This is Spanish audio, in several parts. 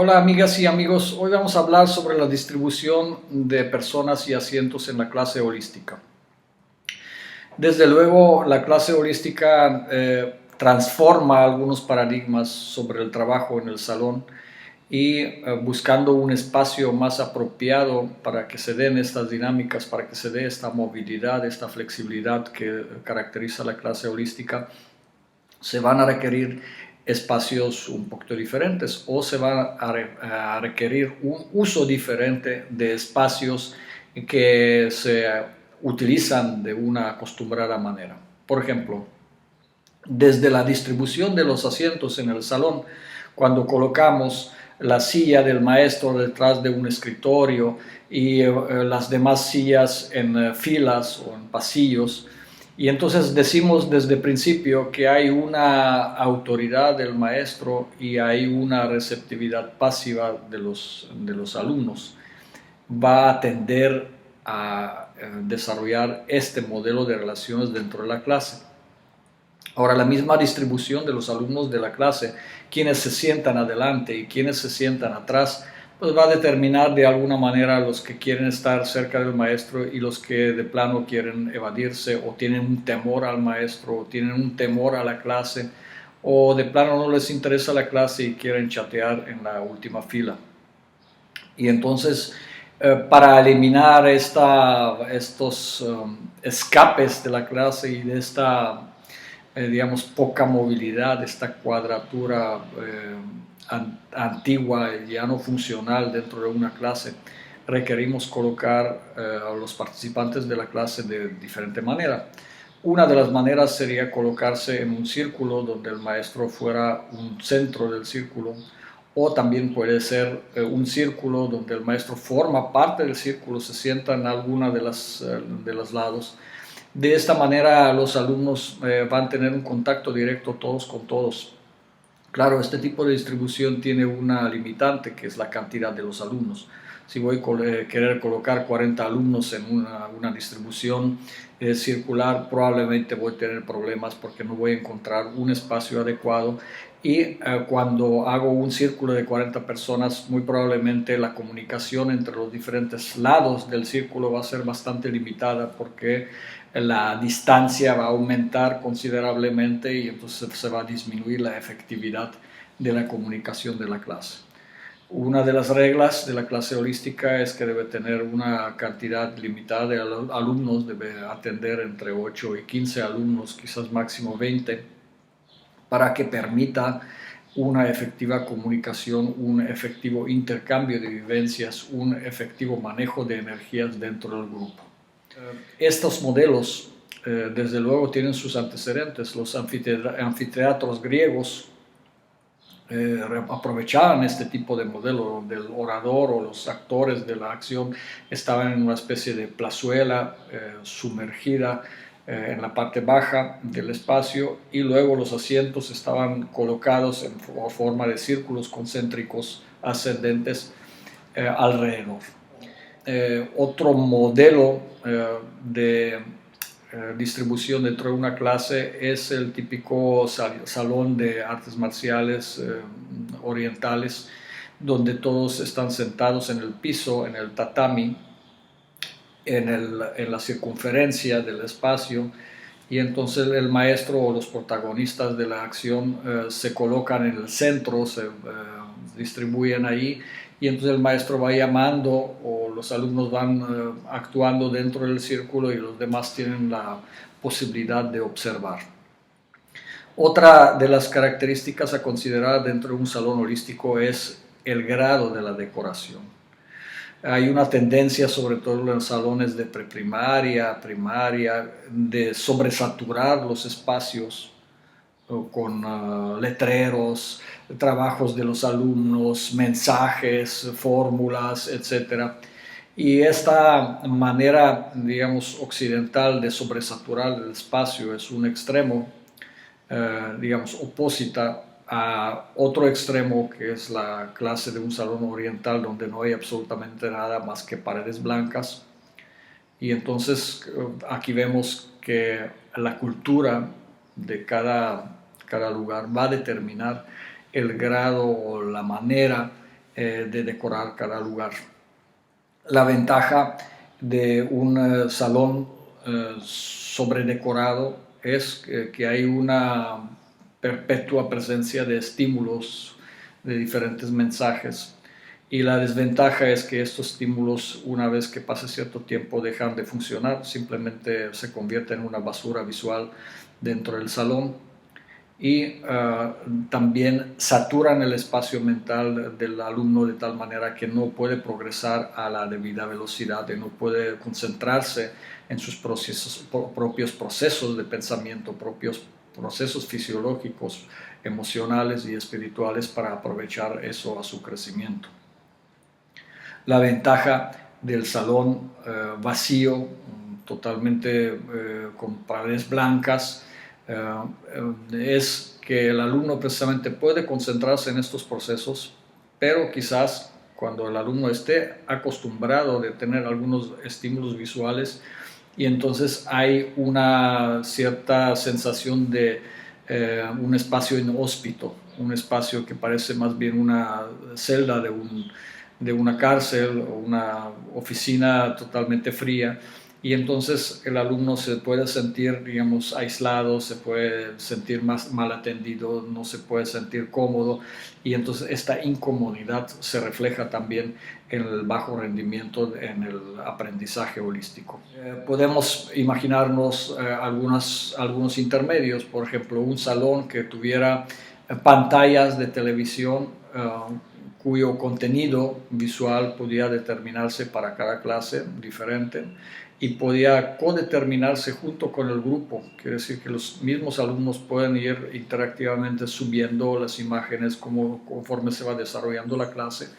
Hola amigas y amigos, hoy vamos a hablar sobre la distribución de personas y asientos en la clase holística. Desde luego, la clase holística transforma algunos paradigmas sobre el trabajo en el salón y buscando un espacio más apropiado para que se den estas dinámicas, para que se dé esta movilidad, esta flexibilidad que caracteriza la clase holística, se van a requerir espacios un poquito diferentes o se va a requerir un uso diferente de espacios que se utilizan de una acostumbrada manera. Por ejemplo, desde la distribución de los asientos en el salón, cuando colocamos la silla del maestro detrás de un escritorio y las demás sillas en filas o en pasillos, y entonces decimos desde el principio que hay una autoridad del maestro y hay una receptividad pasiva de los alumnos. Va a tender a desarrollar este modelo de relaciones dentro de la clase. Ahora, la misma distribución de los alumnos de la clase, quienes se sientan adelante y quienes se sientan atrás, pues va a determinar de alguna manera los que quieren estar cerca del maestro y los que de plano quieren evadirse o tienen un temor al maestro o tienen un temor a la clase o de plano no les interesa la clase y quieren chatear en la última fila. Y entonces, para eliminar estos escapes de la clase y de esta digamos, poca movilidad, esta cuadratura antigua, ya no funcional dentro de una clase, requerimos colocar a los participantes de la clase de diferente manera. Una de las maneras sería colocarse en un círculo donde el maestro fuera un centro del círculo, o también puede ser un círculo donde el maestro forma parte del círculo, se sienta en alguna de los lados. De esta manera los alumnos van a tener un contacto directo todos con todos. Claro, este tipo de distribución tiene una limitante que es la cantidad de los alumnos. Si voy a querer colocar 40 alumnos en una distribución circular, probablemente voy a tener problemas porque no voy a encontrar un espacio adecuado y cuando hago un círculo de 40 personas, muy probablemente la comunicación entre los diferentes lados del círculo va a ser bastante limitada porque la distancia va a aumentar considerablemente y entonces se va a disminuir la efectividad de la comunicación de la clase. Una de las reglas de la clase holística es que debe tener una cantidad limitada de alumnos, debe atender entre 8 y 15 alumnos, quizás máximo 20, para que permita una efectiva comunicación, un efectivo intercambio de vivencias, un efectivo manejo de energías dentro del grupo. Estos modelos, desde luego, tienen sus antecedentes. Los anfiteatros griegos aprovechaban este tipo de modelo donde el orador o los actores de la acción estaban en una especie de plazuela sumergida en la parte baja del espacio y luego los asientos estaban colocados en forma de círculos concéntricos ascendentes alrededor. Otro modelo de distribución dentro de una clase es el típico salón de artes marciales orientales, donde todos están sentados en el piso, en el tatami, en la circunferencia del espacio, y entonces el maestro o los protagonistas de la acción se colocan en el centro, se distribuyen ahí, y entonces el maestro va llamando o los alumnos van actuando dentro del círculo y los demás tienen la posibilidad de observar. Otra de las características a considerar dentro de un salón holístico es el grado de la decoración. Hay una tendencia, sobre todo en los salones de preprimaria, primaria, de sobresaturar los espacios con letreros, trabajos de los alumnos, mensajes, fórmulas, etc. Y esta manera, digamos, occidental de sobresaturar el espacio es un extremo, digamos, opósita a otro extremo que es la clase de un salón oriental donde no hay absolutamente nada más que paredes blancas. Y entonces aquí vemos que la cultura de cada lugar va a determinar el grado o la manera de decorar cada lugar. La ventaja de un salón sobredecorado es que hay una perpetua presencia de estímulos, de diferentes mensajes. Y la desventaja es que estos estímulos, una vez que pase cierto tiempo, dejan de funcionar, simplemente se convierte en una basura visual dentro del salón y también saturan el espacio mental del alumno de tal manera que no puede progresar a la debida velocidad, y no puede concentrarse en sus propios procesos de pensamiento, propios procesos fisiológicos, emocionales y espirituales para aprovechar eso a su crecimiento. La ventaja del salón vacío, totalmente con paredes blancas, es que el alumno precisamente puede concentrarse en estos procesos, pero quizás cuando el alumno esté acostumbrado de tener algunos estímulos visuales, y entonces hay una cierta sensación de un espacio inhóspito, un espacio que parece más bien una celda de una cárcel o una oficina totalmente fría, y entonces el alumno se puede sentir, digamos, aislado, se puede sentir más mal atendido, no se puede sentir cómodo, y entonces esta incomodidad se refleja también en el bajo rendimiento en el aprendizaje holístico. Podemos imaginarnos algunos intermedios, por ejemplo, un salón que tuviera pantallas de televisión cuyo contenido visual podía determinarse para cada clase diferente y podía codeterminarse junto con el grupo. Quiere decir que los mismos alumnos pueden ir interactivamente subiendo las imágenes conforme se va desarrollando la clase,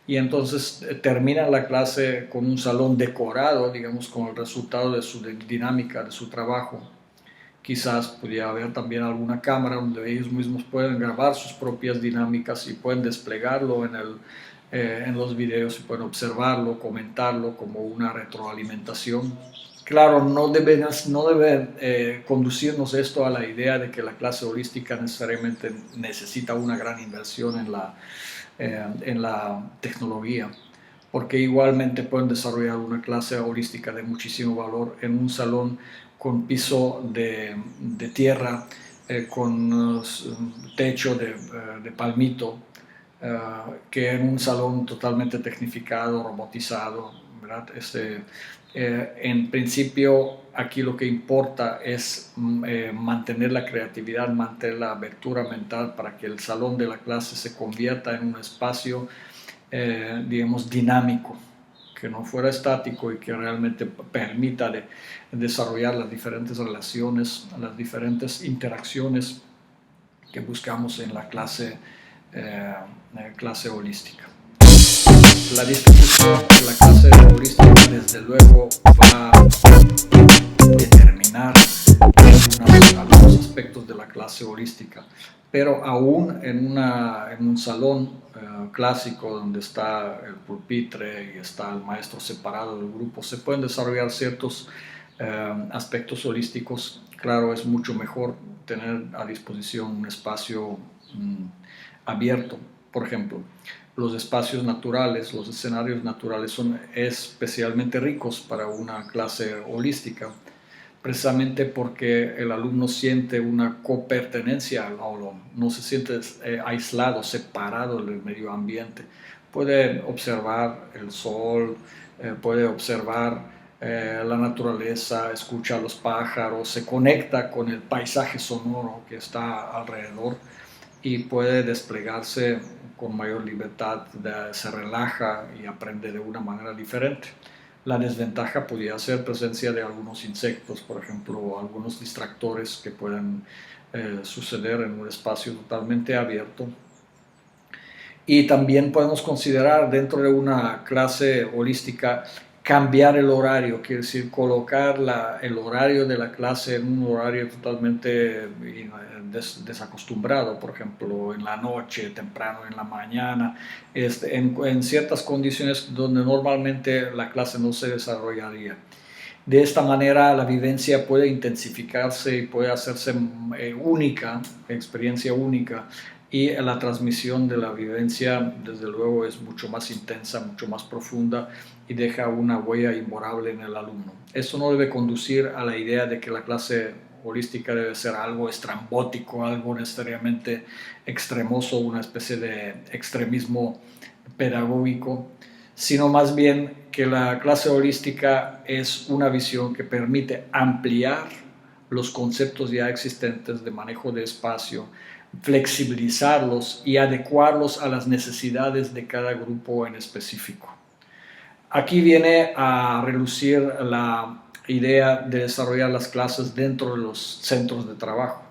y entonces terminan la clase con un salón decorado, digamos, con el resultado de su dinámica, de su trabajo. Quizás pudiera haber también alguna cámara donde ellos mismos pueden grabar sus propias dinámicas y pueden desplegarlo en los videos y pueden observarlo, comentarlo como una retroalimentación. Claro, no debe conducirnos esto a la idea de que la clase holística necesariamente necesita una gran inversión en la tecnología, porque igualmente pueden desarrollar una clase holística de muchísimo valor en un salón con piso de tierra, con techo de palmito, que en un salón totalmente tecnificado, robotizado, ¿verdad? En principio, aquí lo que importa es mantener la creatividad, mantener la abertura mental para que el salón de la clase se convierta en un espacio, digamos, dinámico, que no fuera estático y que realmente permita desarrollar las diferentes relaciones, las diferentes interacciones que buscamos en la clase holística. La distribución de la clase holística desde luego va a determinar algunos aspectos de la clase holística, pero aún en un salón clásico donde está el pupitre y está el maestro separado del grupo, se pueden desarrollar ciertos aspectos holísticos. Claro, es mucho mejor tener a disposición un espacio abierto. Por ejemplo, los espacios naturales, los escenarios naturales son especialmente ricos para una clase holística, precisamente porque el alumno siente una copertenencia al aula, no se siente aislado, separado del medio ambiente. Puede observar el sol, puede observar la naturaleza, escucha a los pájaros, se conecta con el paisaje sonoro que está alrededor y puede desplegarse con mayor libertad, se relaja y aprende de una manera diferente. La desventaja podría ser presencia de algunos insectos, por ejemplo, algunos distractores que pueden suceder en un espacio totalmente abierto. Y también podemos considerar dentro de una clase holística cambiar el horario, quiere decir colocar el horario de la clase en un horario totalmente desacostumbrado, por ejemplo, en la noche, temprano en la mañana, en ciertas condiciones donde normalmente la clase no se desarrollaría. De esta manera la vivencia puede intensificarse y puede hacerse única, experiencia única, y la transmisión de la vivencia desde luego es mucho más intensa, mucho más profunda y deja una huella imborrable en el alumno. Esto no debe conducir a la idea de que la clase holística debe ser algo estrambótico, algo necesariamente extremoso, una especie de extremismo pedagógico, sino más bien que la clase holística es una visión que permite ampliar los conceptos ya existentes de manejo de espacio, flexibilizarlos y adecuarlos a las necesidades de cada grupo en específico. Aquí viene a relucir la idea de desarrollar las clases dentro de los centros de trabajo.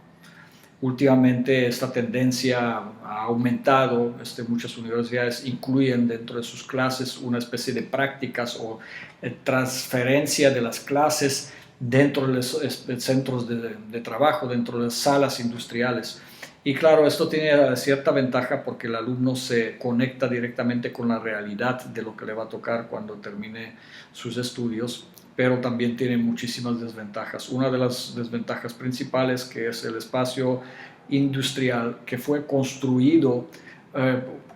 Últimamente esta tendencia ha aumentado, muchas universidades incluyen dentro de sus clases una especie de prácticas o transferencia de las clases dentro de los centros de trabajo, dentro de las salas industriales. Y claro, esto tiene cierta ventaja porque el alumno se conecta directamente con la realidad de lo que le va a tocar cuando termine sus estudios, pero también tiene muchísimas desventajas. Una de las desventajas principales, que es el espacio industrial, que fue construido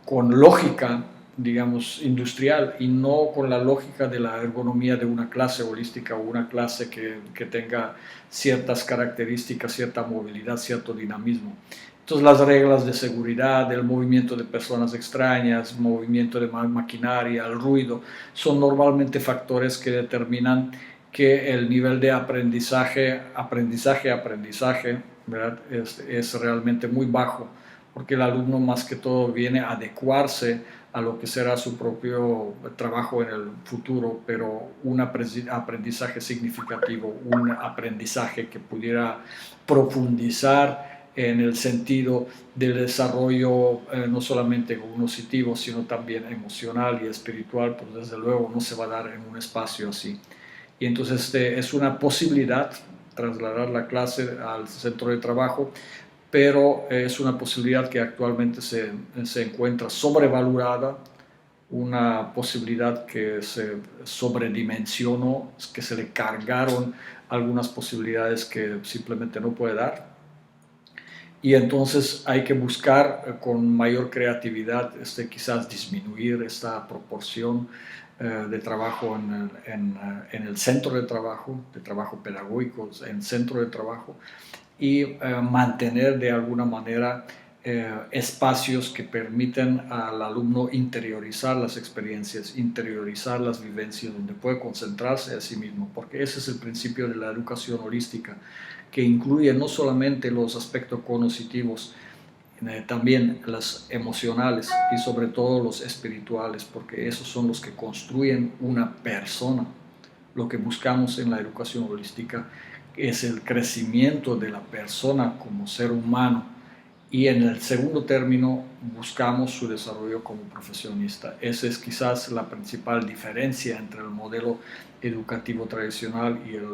con lógica, digamos, industrial y no con la lógica de la ergonomía de una clase holística o una clase que tenga ciertas características, cierta movilidad, cierto dinamismo. Entonces las reglas de seguridad, el movimiento de personas extrañas, movimiento de maquinaria, el ruido, son normalmente factores que determinan que el nivel de aprendizaje, ¿verdad? Es realmente muy bajo, porque el alumno más que todo viene a adecuarse a lo que será su propio trabajo en el futuro, pero un aprendizaje significativo, un aprendizaje que pudiera profundizar en el sentido del desarrollo no solamente cognitivo, sino también emocional y espiritual, pues desde luego no se va a dar en un espacio así. Y entonces es una posibilidad trasladar la clase al centro de trabajo, pero es una posibilidad que actualmente se encuentra sobrevalorada, una posibilidad que se sobredimensionó, que se le cargaron algunas posibilidades que simplemente no puede dar. Y entonces hay que buscar con mayor creatividad quizás disminuir esta proporción de trabajo en el centro de trabajo pedagógico, en el centro de trabajo, y mantener de alguna manera espacios que permiten al alumno interiorizar las experiencias, interiorizar las vivencias, donde puede concentrarse a sí mismo, porque ese es el principio de la educación holística, que incluye no solamente los aspectos cognitivos, también los emocionales y sobre todo los espirituales, porque esos son los que construyen una persona. Lo que buscamos en la educación holística es el crecimiento de la persona como ser humano, y en el segundo término buscamos su desarrollo como profesionista. Esa es quizás la principal diferencia entre el modelo educativo tradicional y el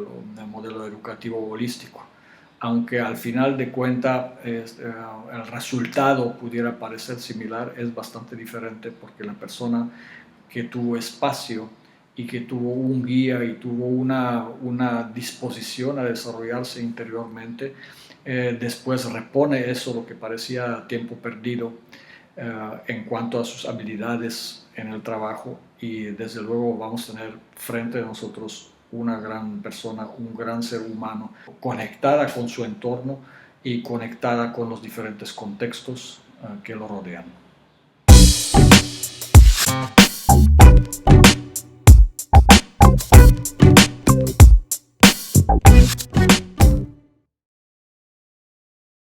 modelo educativo holístico. Aunque al final de cuentas el resultado pudiera parecer similar, es bastante diferente, porque la persona que tuvo espacio y que tuvo un guía y tuvo una disposición a desarrollarse interiormente, después repone eso, lo que parecía tiempo perdido, en cuanto a sus habilidades en el trabajo, y desde luego vamos a tener frente a nosotros una gran persona, un gran ser humano, conectada con su entorno y conectada con los diferentes contextos que lo rodean.